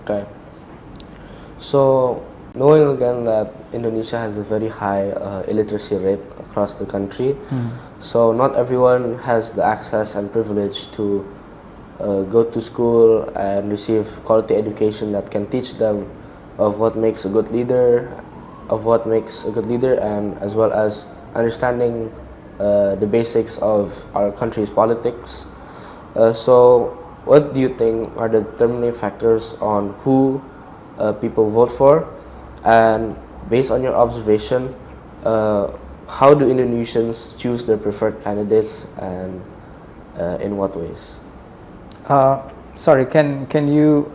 Okay. So, knowing again that Indonesia has a very high illiteracy rate across the country, so not everyone has the access and privilege to go to school and receive quality education that can teach them of what makes a good leader, and as well as understanding the basics of our country's politics. So, what do you think are the determining factors on who people vote for? And based on your observation, how do Indonesians choose their preferred candidates, and in what ways? Sorry, can you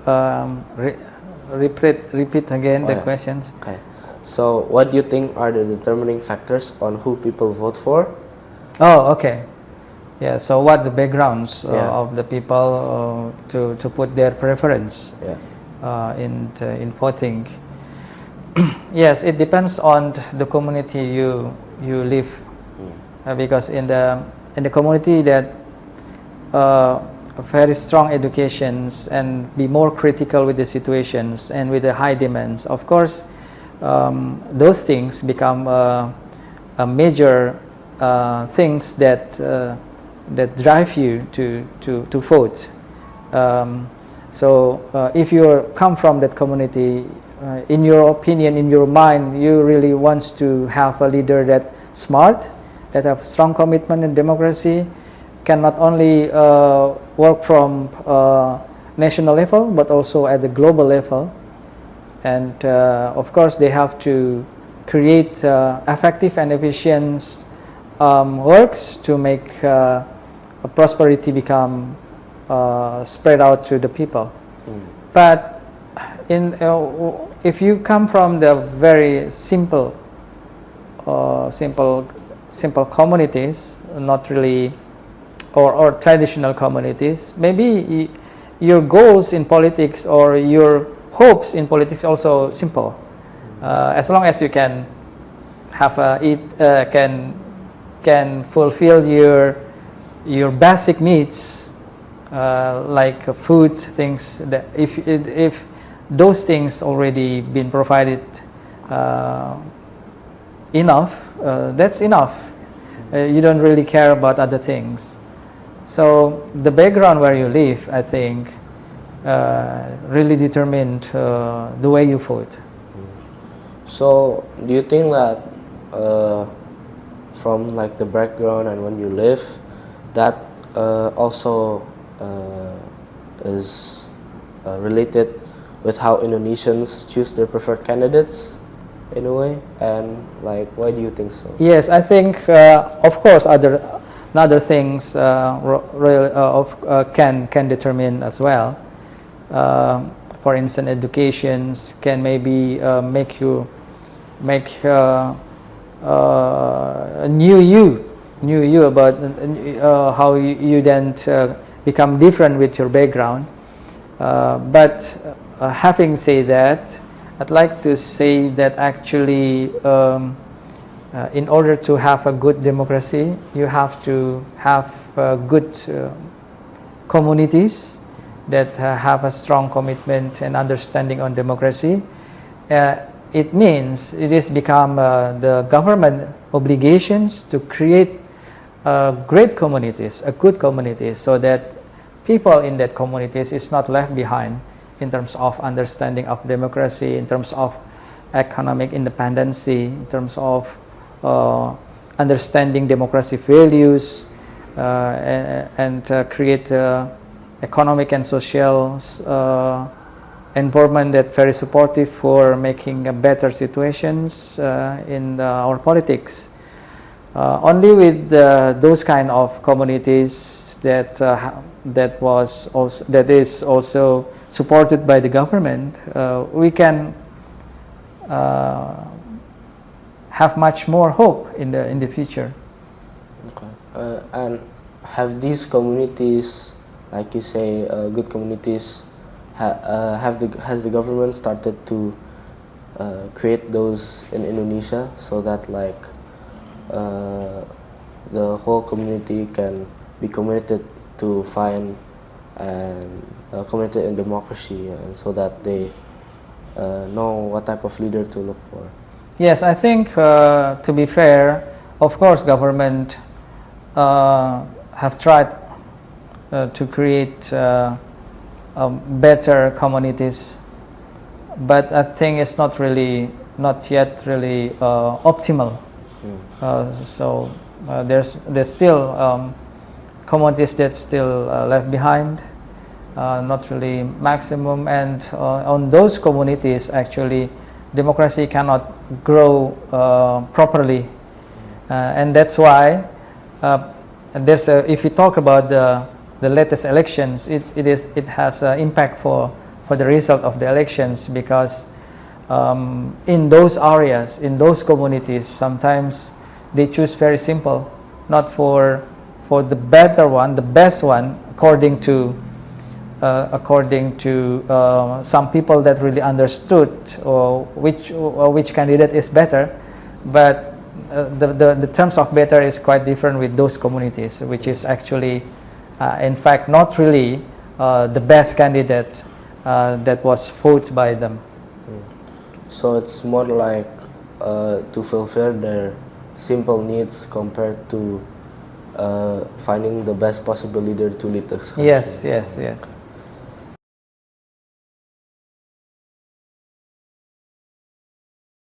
repeat again the questions? Okay. So, what do you think are the determining factors on who people vote for? Oh, okay. Yeah. So, what the backgrounds of the people to put their preference in voting? Yes, it depends on the community you live, because in the community that very strong educations and be more critical with the situations and with the high demands, of course, those things become a major things that drive you to vote. So if you come from that community, in your opinion, in your mind, you really want to have a leader that smart, that have strong commitment in democracy, can not only work from national level but also at the global level, and of course they have to create effective and efficient works to make prosperity become spread out to the people. But if you come from the very simple communities, not really or traditional communities, maybe your goals in politics or your hopes in politics also simple. As long as you can have can fulfill your basic needs, like food, things that if those things already been provided enough, that's enough. You don't really care about other things. So the background where you live, I think, really determined the way you vote. So, do you think that from like the background and when you live, that also is related with how Indonesians choose their preferred candidates in a way? And like, why do you think so? Yes, I think of course other things can determine as well. For instance, educations can maybe make new you about how you then become different with your background. But having said that, I'd like to say that actually in order to have a good democracy, you have to have good communities that have a strong commitment and understanding on democracy. It means it has become the government obligations to create great communities, good communities, so that people in that communities is not left behind in terms of understanding of democracy, in terms of economic independency, in terms of understanding democracy values, and create economic and social environment that very supportive for making better situations in our politics. Only with those kind of communities that is also supported by the government, we can have much more hope in the future. Okay. And have these communities, like you say, good communities, has the government started to create those in Indonesia, so that like the whole community can be committed to find and committed in democracy, and so that they know what type of leader to look for. Yes, I think to be fair, of course, government have tried to create better communities, but I think it's not yet really optimal. So there's still communities that still left behind, not really maximum, and on those communities actually democracy cannot grow properly, and that's why if we talk about the latest elections, it has impact for the result of the elections, because in those areas, in those communities, sometimes they choose very simple, not for the better one, the best one, according to some people that really understood which candidate is better, but the terms of better is quite different with those communities, which is actually in fact not really the best candidate that was voted by them. So it's more like to fulfill their simple needs compared to finding the best possible leader to lead this country. Yes.